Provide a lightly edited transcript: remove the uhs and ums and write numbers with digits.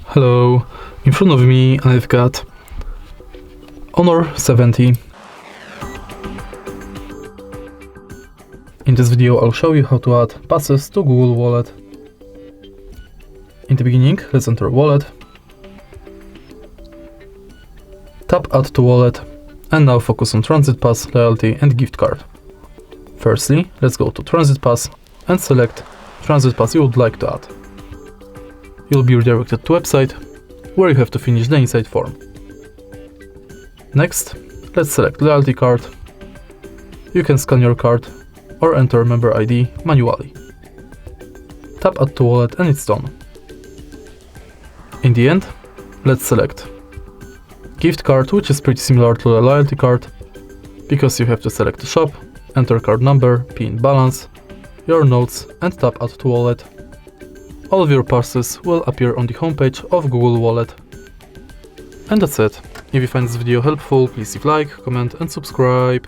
Hello, in front of me I've got Honor 70. In this video I'll show you how to add passes to Google Wallet. In the beginning, let's enter Wallet, tap Add to Wallet, and now focus on Transit Pass, Loyalty and Gift Card. Firstly, let's go to Transit Pass and select Transit Pass you would like to add. You'll be redirected to a website where you have to finish the inside form. Next, let's select Loyalty Card. You can scan your card or enter member ID manually. Tap Add to Wallet and it's done. In the end, let's select Gift Card, which is pretty similar to the Loyalty Card because you have to select the shop, enter card number, PIN, balance, your notes and tap Add to Wallet. All of your passes will appear on the homepage of Google Wallet. And that's it. If you find this video helpful, please leave a like, comment and subscribe.